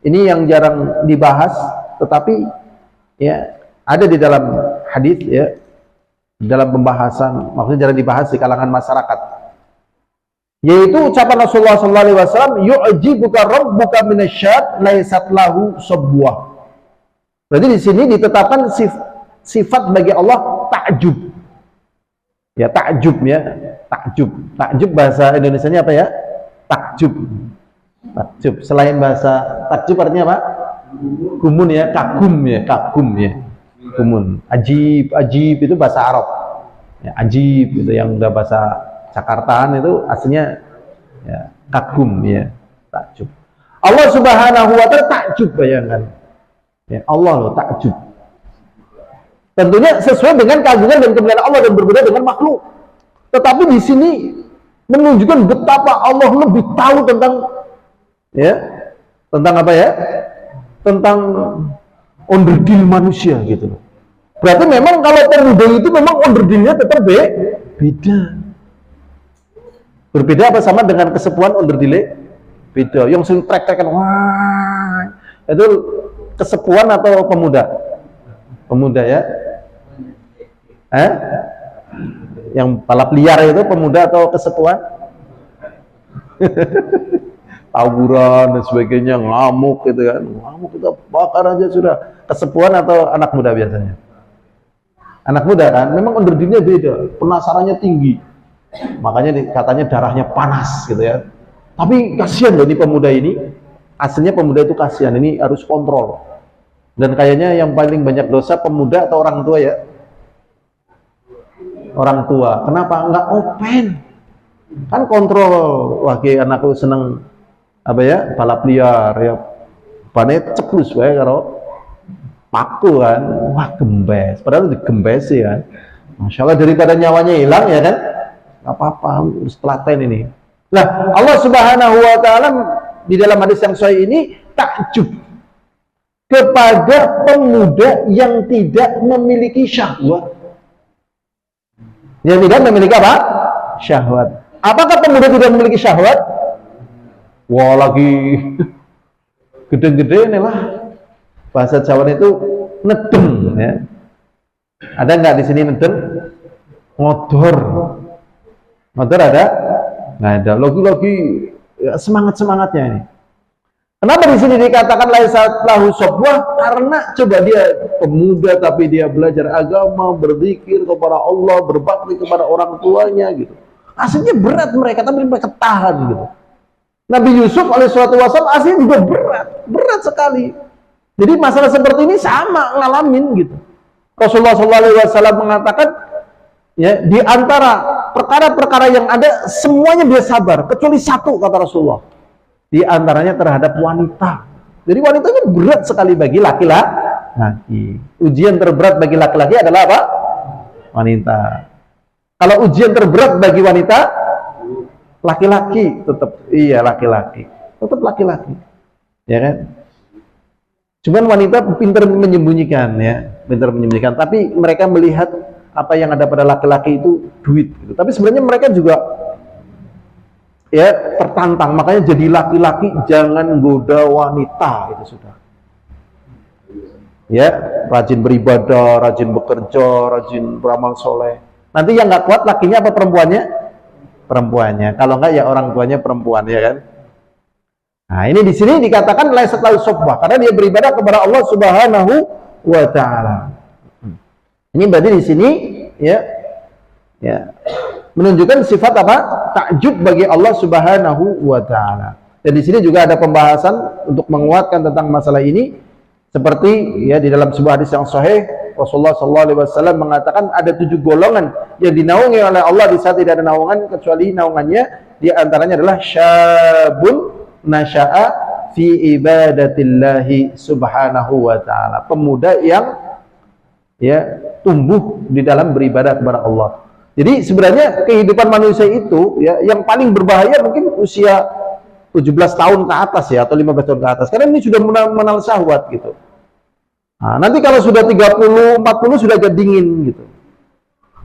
Ini yang jarang dibahas, tetapi ya ada di dalam hadis ya, dalam pembahasan, maksudnya jarang dibahas di kalangan masyarakat. Yaitu ucapan Rasulullah SAW, yu'jibuka rabbuka minasyad laysat lahu sabwah. Berarti di sini ditetapkan sifat bagi Allah takjub. Ya takjub ya, takjub bahasa Indonesianya apa ya? Takjub. Selain bahasa takjub artinya apa? Gumun ya, kagum ya. Gumun. Ajib itu bahasa Arab. Ya, ajib itu yang udah bahasa Jakartaan itu aslinya ya, kagum ya, takjub. Allah Subhanahu wa ta'ala takjub, bayangkan. Ya, Allah loh takjub. Tentunya sesuai dengan keagungan dan kemuliaan Allah dan berbeda dengan makhluk. Tetapi di sini menunjukkan betapa Allah lebih tahu tentang ya, tentang apa ya? Tentang onderdil manusia gitu loh. Berarti memang kalau pemuda itu memang onderdilnya tetap beda. Berbeda apa sama dengan kesepuhan onderdilnya? Beda. Yang sering trek-trekan, wah, itu kesepuhan atau pemuda? Pemuda ya? Yang balap liar itu pemuda atau kesepuhan? Tawuran dan sebagainya, ngamuk gitu kan, ngamuk kita bakar aja sudah. Kesepuhan atau anak muda biasanya? Anak muda kan, memang onderdilnya beda, penasarannya tinggi, makanya katanya darahnya panas gitu ya. Tapi kasihan loh ini pemuda ini, aslinya pemuda itu kasihan, ini harus kontrol. Dan kayaknya yang paling banyak dosa pemuda atau orang tua ya? Orang tua. Kenapa nggak open? Kan kontrol. Wah, anakku seneng apa ya, balap liar ya, pane ceplus wae karo paku kan, wah gembes, padahal digembes ya, masya Allah, daripada nyawanya hilang ya kan, nggak apa-apa, harus telaten ini. Nah Allah Subhanahu wa ta'ala di dalam hadis yang sahih ini takjub kepada pemuda yang tidak memiliki syahwat, yang tidak memiliki apa? Syahwat. Apakah pemuda tidak memiliki syahwat? Wah, lagi gede-gede nih lah. Bahasa Jawa itu nedeng ya. Ada nggak di sini nedeng? Ngodor. Ngodor ada? Nggak ada. Logi-logi ya, semangat-semangatnya ini. Kenapa di sini dikatakan laisat lahu sabwah? Karena coba dia pemuda tapi dia belajar agama, berzikir kepada Allah, berbakti kepada orang tuanya gitu. Aslinya berat mereka, tapi mereka tahan gitu. Nabi Yusuf alaihissalam aslinya juga berat sekali. Jadi masalah seperti ini sama ngalamin gitu. Rasulullah SAW mengatakan ya, di antara perkara-perkara yang ada semuanya dia sabar kecuali satu, kata Rasulullah. Di antaranya terhadap wanita. Jadi wanitanya berat sekali bagi laki-laki. Ujian terberat bagi laki-laki adalah apa? Wanita. Kalau ujian terberat bagi wanita, laki-laki tetap, iya laki-laki, tetap laki-laki, ya kan? Cuman wanita pintar menyembunyikan ya, pintar menyembunyikan. Tapi mereka melihat apa yang ada pada laki-laki itu duit. Gitu. Tapi sebenarnya mereka juga ya tertantang. Makanya jadi laki-laki jangan goda wanita, itu sudah. Ya, rajin beribadah, rajin bekerja, rajin beramal soleh. Nanti yang nggak kuat lakinya apa perempuannya? Perempuannya. Kalau nggak ya orang tuanya perempuan, ya kan? Nah, ini di sini dikatakan laisat lahu suhbah karena dia beribadah kepada Allah Subhanahu wa taala. Ini berarti di sini ya menunjukkan sifat apa? Takjub bagi Allah Subhanahu wa taala. Dan di sini juga ada pembahasan untuk menguatkan tentang masalah ini seperti ya di dalam sebuah hadis yang sahih Rasulullah SAW mengatakan ada 7 golongan yang dinaungi oleh Allah di saat tidak ada naungan kecuali naungannya di antaranya adalah syabun nasya'a fi ibadatillahi subhanahu wa ta'ala, pemuda yang ya tumbuh di dalam beribadah kepada Allah. Jadi sebenarnya kehidupan manusia itu ya yang paling berbahaya mungkin usia 17 tahun ke atas ya atau 15 tahun ke atas karena ini sudah mengenal syahwat gitu. Nah, nanti kalau sudah 30, 40 sudah agak dingin gitu.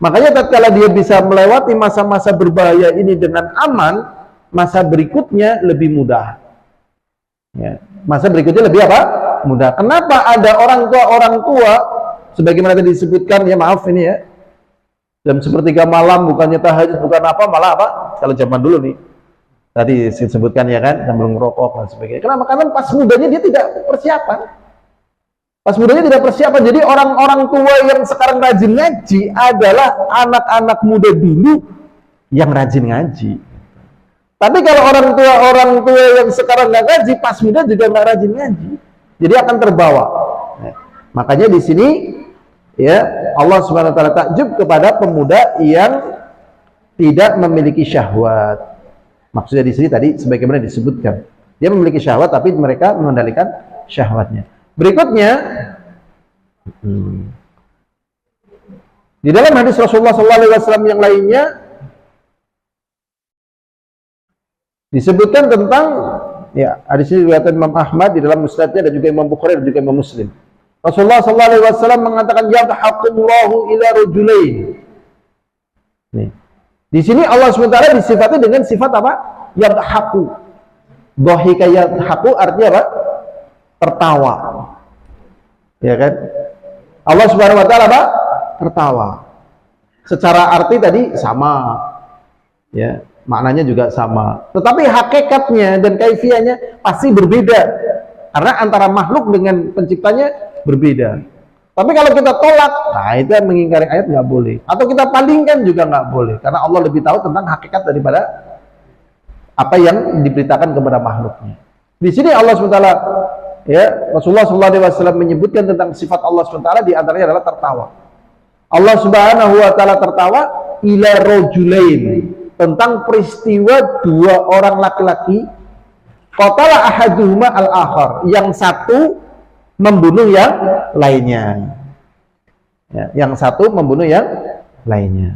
Makanya tatkala dia bisa melewati masa-masa berbahaya ini dengan aman, masa berikutnya lebih mudah. Ya, masa berikutnya lebih apa? Mudah. Kenapa ada orang tua sebagaimana tadi disebutkan ya maaf ini ya. Jam sepertiga malam bukannya tahajud bukan apa malah apa? Kalau zaman dulu nih. Tadi disebutkan ya kan sambil ngerokok dan sebagainya. Kenapa? Karena pas mudanya dia tidak persiapan. Pas mudanya tidak persiapan. Jadi orang-orang tua yang sekarang rajin ngaji adalah anak-anak muda dulu yang rajin ngaji. Tapi kalau orang tua yang sekarang nggak ngaji, pas muda juga nggak rajin ngaji, jadi akan terbawa. Nah, makanya di sini ya Allah Subhanahu Wa Taala takjub kepada pemuda yang tidak memiliki syahwat. Maksudnya di sini tadi sebagaimana disebutkan, dia memiliki syahwat tapi mereka mengendalikan syahwatnya. Berikutnya di dalam hadis Rasulullah SAW yang lainnya disebutkan tentang ya hadis ini diriwayatkan Imam Ahmad di dalam musnadnya dan juga Imam Bukhari dan juga Imam Muslim. Rasulullah SAW mengatakan yadhaqullahu ila rajulain. Nih. Di sini Allah SWT disifati dengan sifat apa? Yadhaqu. Dhahika yadhaqu artinya apa? Tertawa. Ya kan? Allah Subhanahu wa taala apa? Tertawa. Secara arti tadi sama. Ya. Maknanya juga sama, tetapi hakikatnya dan kaifiahnya pasti berbeda karena antara makhluk dengan penciptanya berbeda. Tapi kalau kita tolak, nah itu mengingkari ayat nggak boleh, atau kita palingkan juga nggak boleh karena Allah lebih tahu tentang hakikat daripada apa yang diberitakan kepada makhluknya. Di sini Allah SWT ya Rasulullah SAW menyebutkan tentang sifat Allah SWT di antaranya adalah tertawa. Allah Subhanahu wa taala tertawa ila rajulain, tentang peristiwa 2 orang laki-laki qatala ahaduhuma al-akhar, yang satu membunuh yang lainnya. Ya, yang satu membunuh yang lainnya.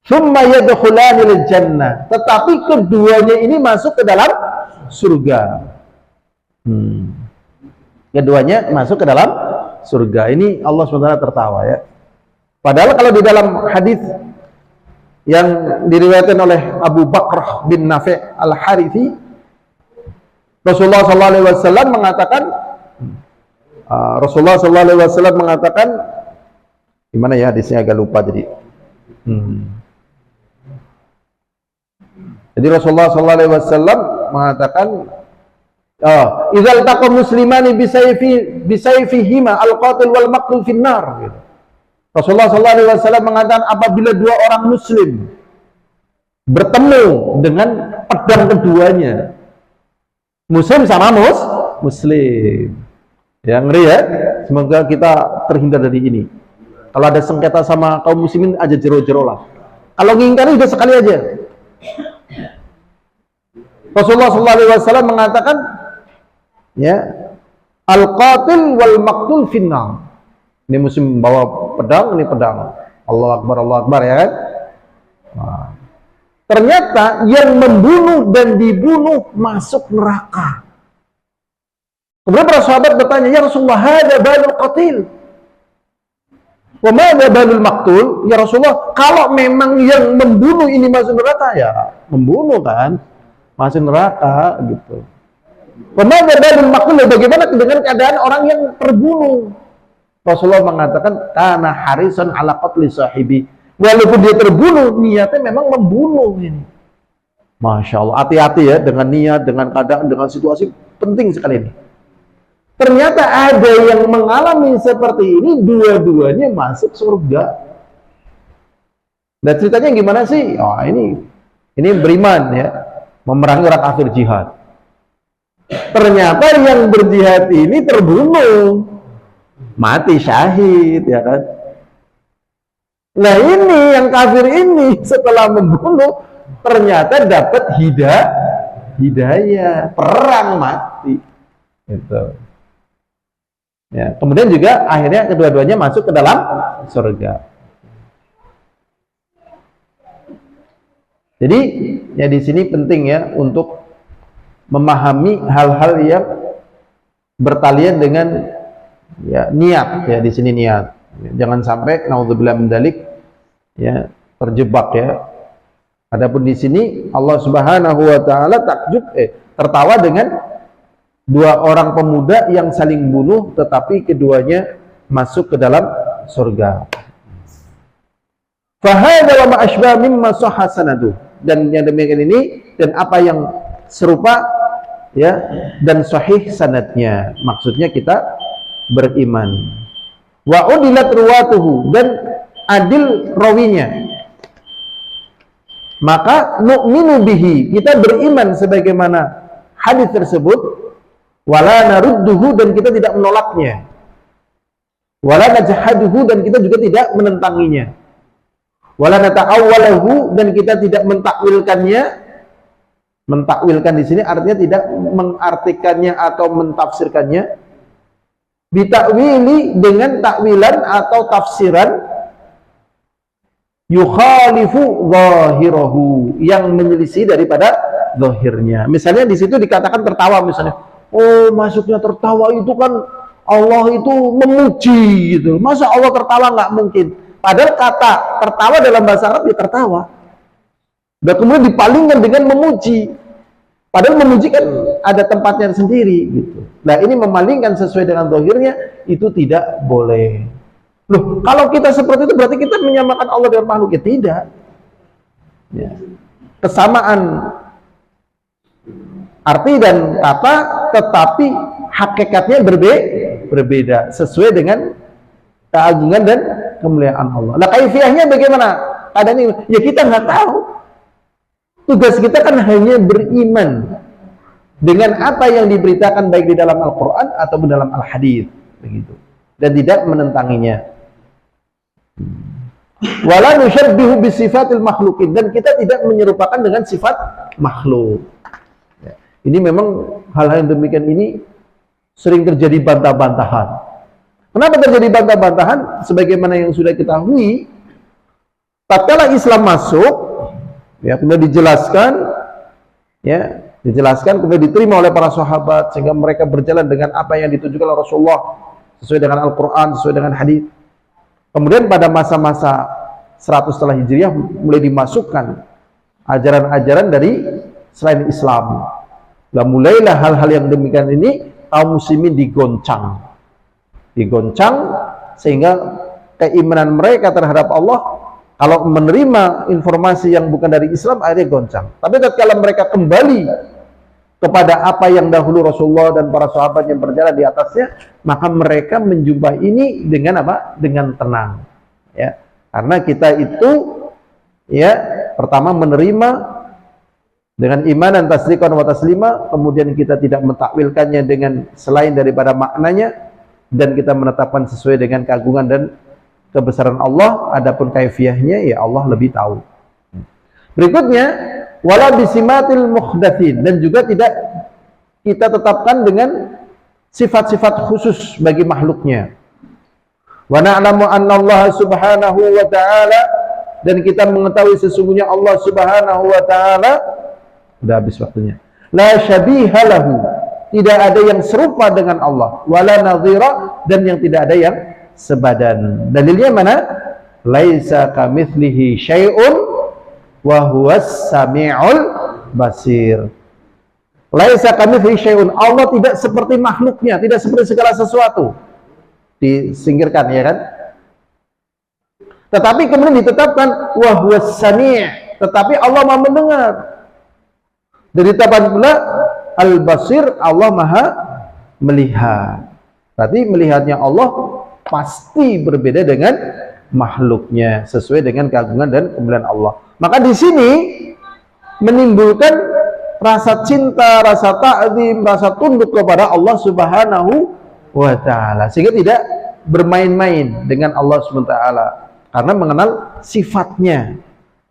Tsumma yadkhulanil jannah, tetapi keduanya ini masuk ke dalam surga. Keduanya masuk ke dalam surga. Ini Allah SWT tertawa ya. Padahal kalau di dalam hadis yang diriwayatkan oleh Abu Bakr bin Nafi' al-Harithi, Rasulullah SAW mengatakan, gimana ya hadisnya agak lupa jadi. Jadi Rasulullah SAW mengatakan, "Idzal taqam muslimani bisayfihima al-qatil wal maqtul finnar." Gitu. Rasulullah SAW mengatakan apabila 2 orang muslim bertemu dengan pedang keduanya, muslim sama muslim, ya ngeri ya. Semoga kita terhindar dari ini. Kalau ada sengketa sama kaum muslimin aja jero-jero lah. Kalau ngingkari udah sekali aja. Rasulullah SAW mengatakan ya al-qatil wal maqtul finnar. Ini muslim bawa pedang, ini pedang. Allah Akbar ya kan? Nah, ternyata yang membunuh dan dibunuh masuk neraka. Kemudian para sahabat bertanya, ya Rasulullah, hada balul qatil. Wa madza balul maqtul? Ya Rasulullah, kalau memang yang membunuh ini masuk neraka, ya membunuh kan, masuk neraka gitu. Wa madza balul maqtul? Bagaimana dengan keadaan orang yang terbunuh? Rasulullah mengatakan kana harisan ala qatli sahibi. Walaupun dia terbunuh, niatnya memang membunuh ini. Masya Allah, hati-hati ya dengan niat, dengan keadaan, dengan situasi, penting sekali ini. Ternyata ada yang mengalami seperti ini, dua-duanya masuk surga. Dan ceritanya gimana sih? Oh, ini beriman ya, memerangi orang kafir jihad. Ternyata yang berjihad ini terbunuh, mati syahid, ya kan? Nah ini yang kafir ini setelah membunuh ternyata dapat hidayah, perang mati. Gitu. Ya, kemudian juga akhirnya kedua-duanya masuk ke dalam surga. Jadi ya di sini penting ya untuk memahami hal-hal yang bertalian dengan ya niat ya di sini niat. Jangan sampai naudzubillah min dzalik ya terjebak ya. Adapun di sini Allah Subhanahu wa taala tertawa dengan dua orang pemuda yang saling bunuh tetapi keduanya masuk ke dalam surga. Fa hadza wa ma asbah mimma sahha sanadu. Dan yang demikian ini dan apa yang serupa ya dan sahih sanadnya. Maksudnya kita beriman. Wa udilat ruwatuhu dan adil rawinya. Maka nu'minu bihi, kita beriman sebagaimana hadis tersebut, wala narudduhu dan kita tidak menolaknya. Wala najhaduhu dan kita juga tidak menentanginya. Wala nata'awwalahu dan kita tidak mentakwilkannya. Mentakwilkan di sini artinya tidak mengartikannya atau mentafsirkannya. Bitakwili dengan takwilan atau tafsiran yukhalifu zahirahu yang menyelisih daripada zahirnya. Misalnya di situ dikatakan tertawa misalnya. Oh, masuknya tertawa itu kan Allah itu memuji gitu. Masa Allah tertawa? Nggak mungkin. Padahal kata tertawa dalam bahasa Arab ya tertawa. Dan kemudian dipalingkan dengan memuji. Padahal memuji kan ada tempatnya sendiri gitu. Nah ini memalingkan sesuai dengan zahirnya itu tidak boleh. Loh, kalau kita seperti itu berarti kita menyamakan Allah dengan makhluk ya tidak. Ya. Kesamaan arti dan kata tetapi hakikatnya berbeda sesuai dengan keagungan dan kemuliaan Allah. Nah kaifiyahnya bagaimana? Kadang ya kita nggak tahu. Tugas kita kan hanya beriman dengan apa yang diberitakan baik di dalam Al-Quran atau di dalam Al-Hadis begitu, dan tidak menentanginya. Wala nusyabbihu bisifatil makhlukin dan kita tidak menyerupakan dengan sifat makhluk. Ya. Ini memang hal-hal yang demikian ini sering terjadi bantah-bantahan. Kenapa terjadi bantah-bantahan? Sebagaimana yang sudah ketahui, tatkala Islam masuk, ya kemudian dijelaskan, kemudian diterima oleh para sahabat sehingga mereka berjalan dengan apa yang ditunjukkan oleh Rasulullah sesuai dengan Al-Quran, sesuai dengan hadis. Kemudian pada masa-masa 100 setelah Hijriah mulai dimasukkan ajaran-ajaran dari selain Islam. Nah, mulailah hal-hal yang demikian ini kaum muslimin digoncang sehingga keimanan mereka terhadap Allah kalau menerima informasi yang bukan dari Islam akhirnya goncang. Tapi tatkala mereka kembali kepada apa yang dahulu Rasulullah dan para sahabat yang berjalan di atasnya, maka mereka menjumpai ini dengan apa? Dengan tenang. Ya, karena kita itu ya pertama menerima dengan iman dan tasdiqan wa taslima, kemudian kita tidak mentakwilkannya dengan selain daripada maknanya, dan kita menetapkan sesuai dengan keagungan dan kebesaran Allah. Adapun kaifiyahnya ya Allah lebih tahu. Berikutnya wala bisimatil muhdatsin dan juga tidak kita tetapkan dengan sifat-sifat khusus bagi makhluknya. Wa na'lamu anna Allah Subhanahu wa ta'ala dan kita mengetahui sesungguhnya Allah Subhanahu wa ta'ala sudah habis waktunya. La syabiha lahu, tidak ada yang serupa dengan Allah, wala nadhira dan yang tidak ada yang sebadan. Dalilnya mana? Laisa kamitslihi syai'un wa huwas samiul basir. Laisa kamitslihi syai'un, Allah tidak seperti makhluknya, tidak seperti segala sesuatu. Disingkirkan, ya kan? Tetapi kemudian ditetapkan wa huwas sami', tetapi Allah Maha mendengar. Dan ditetapkan pula al-basir, Allah Maha melihat. Berarti melihatnya Allah pasti berbeda dengan makhluknya, sesuai dengan keagungan dan kemuliaan Allah. Maka di sini menimbulkan rasa cinta, rasa ta'zim, rasa tunduk kepada Allah Subhanahu wa ta'ala, sehingga tidak bermain-main dengan Allah Subhanahu wa ta'ala, karena mengenal sifatnya.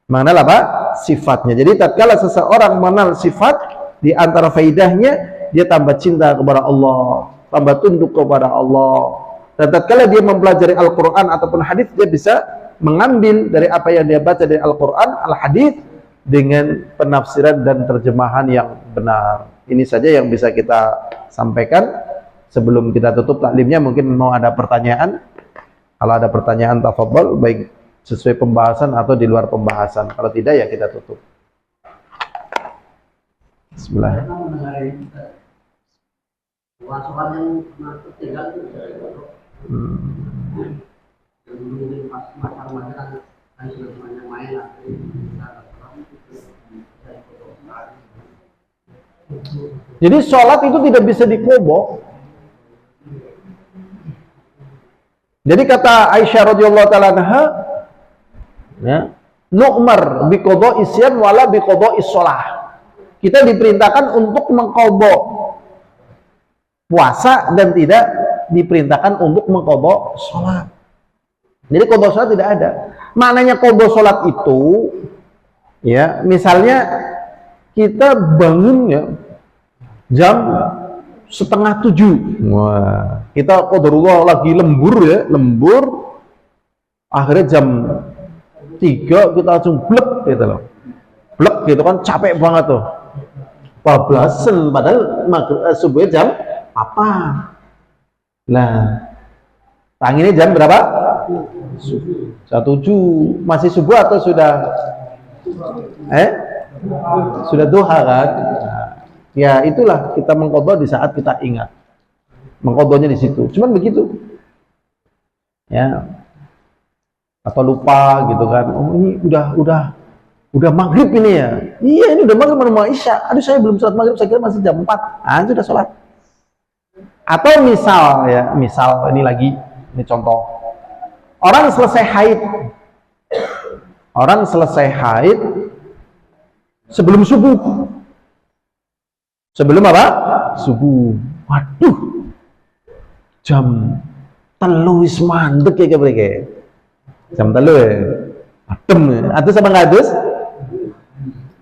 Mengenal apa? Sifatnya. Jadi tatkala seseorang mengenal sifat, di antara faidahnya dia tambah cinta kepada Allah, tambah tunduk kepada Allah. Dan tatkala dia mempelajari Al-Quran ataupun hadis, dia bisa mengambil dari apa yang dia baca dari Al-Quran, Al-Hadis, dengan penafsiran dan terjemahan yang benar. Ini saja yang bisa kita sampaikan. Sebelum kita tutup taklimnya, mungkin mau ada pertanyaan. Kalau ada pertanyaan, tafadhol, baik sesuai pembahasan atau di luar pembahasan. Kalau tidak, ya kita tutup. Bismillah. Jadi sholat itu tidak bisa dikobok. Jadi kata Aisyah radhiyallahu taala anha, ya, nu'mar biqadha'i siyam wala biqadha'i shalah. Kita diperintahkan untuk mengqadha puasa dan tidak diperintahkan untuk mengqadha salat. Jadi qadha salat tidak ada. Maknanya qadha salat itu, ya, misalnya kita bangunnya jam 6:30. Wah, kita qadarullah lagi lembur, ya, lembur. Akhirnya jam 3 kita langsung blek gitu loh. Blek gitu kan, capek banget tuh. Bablasan, padahal subuhnya jam apa? Nah, tanginnya jam berapa? 1:07. Masih subuh atau sudah sudah duha kan? Ya itulah, kita mengqadha di saat kita ingat. Mengqadhanya di situ. Cuman begitu. Ya. Atau lupa gitu kan. Oh, ini udah maghrib ini ya. Iya, ini udah maghrib, mau isya. Aduh, saya belum sholat maghrib, saya kira masih jam 4. Ah, sudah sholat. Atau misal ini lagi, ini contoh. Orang selesai haid. Orang selesai haid sebelum subuh. Sebelum apa? Subuh. Waduh. Jam 3 wis mandek ya kebreke. Jam 3 ya. Adem ya. Adus apa enggak adus?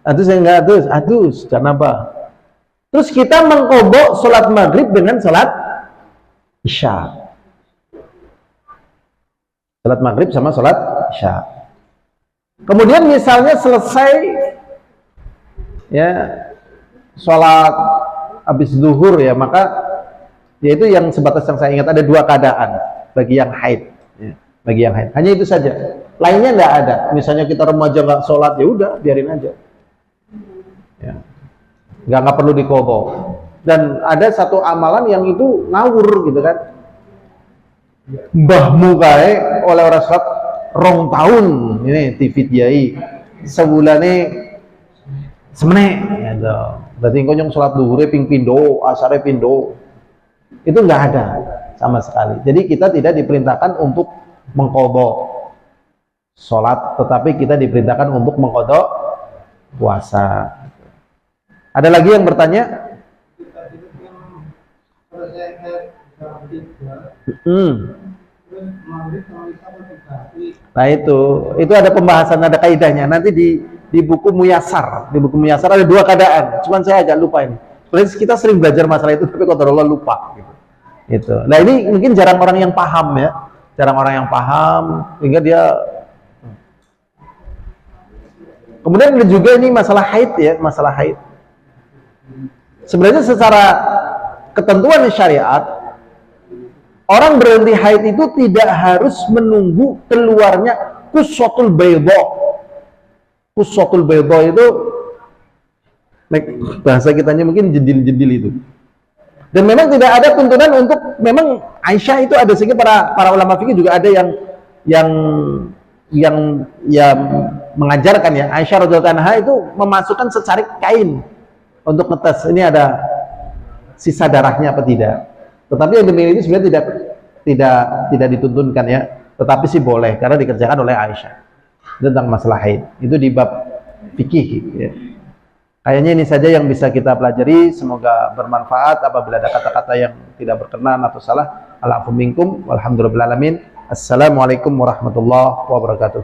Adus ya enggak adus? Adus. Karena apa? Terus kita mengqadha salat maghrib dengan salat isya. Salat maghrib sama salat isya. Kemudian misalnya selesai ya sholat habis zuhur ya, maka yaitu yang sebatas yang saya ingat ada 2 keadaan bagi yang haid, ya, bagi yang haid hanya itu saja, lainnya enggak ada. Misalnya kita remaja nggak sholat, ya udah biarin aja, ya, nggak perlu diqadha. Dan ada satu amalan yang itu ngawur gitu kan, mbahmu kae oleh orang sholat 2 tahun ini TV diai sebulane semenek gitu. Berarti engko nyong salat zuhure ping pindho, asare pindho. Itu enggak ada sama sekali. Jadi kita tidak diperintahkan untuk mengqadha salat, tetapi kita diperintahkan untuk mengqadha puasa. Ada lagi yang bertanya? Nah itu ada pembahasan, ada kaidahnya. Nanti di buku Muyasar, ada 2 keadaan. Cuman saya agak lupa ini. Sebenarnya kita sering belajar masalah itu, tapi qadarullah lupa. Gitu. Nah ini mungkin jarang orang yang paham ya, sehingga dia. Kemudian ada juga ini masalah haid ya, masalah haid. Sebenarnya secara ketentuan syariat Orang berhenti haid itu tidak harus menunggu keluarnya qussatul bayda. Qussatul bayda itu bahasa kitanya mungkin jendil-jendil itu. Dan memang tidak ada tuntunan untuk, memang Aisyah itu ada, sehingga para ulama fikih juga ada yang mengajarkan ya, Aisyah radhiyallahu anha itu memasukkan secarik kain untuk ngetes ini ada sisa darahnya apa tidak. Tetapi yang demikian itu sebenarnya tidak dituntunkan ya, tetapi sih boleh karena dikerjakan oleh Aisyah tentang masalah haid. Itu di bab fikih ya. Kayaknya ini saja yang bisa kita pelajari, semoga bermanfaat. Apabila ada kata-kata yang tidak berkenan atau salah, al'afu minkum walhamdulillahirabbil alamin. Assalamualaikum warahmatullahi wabarakatuh.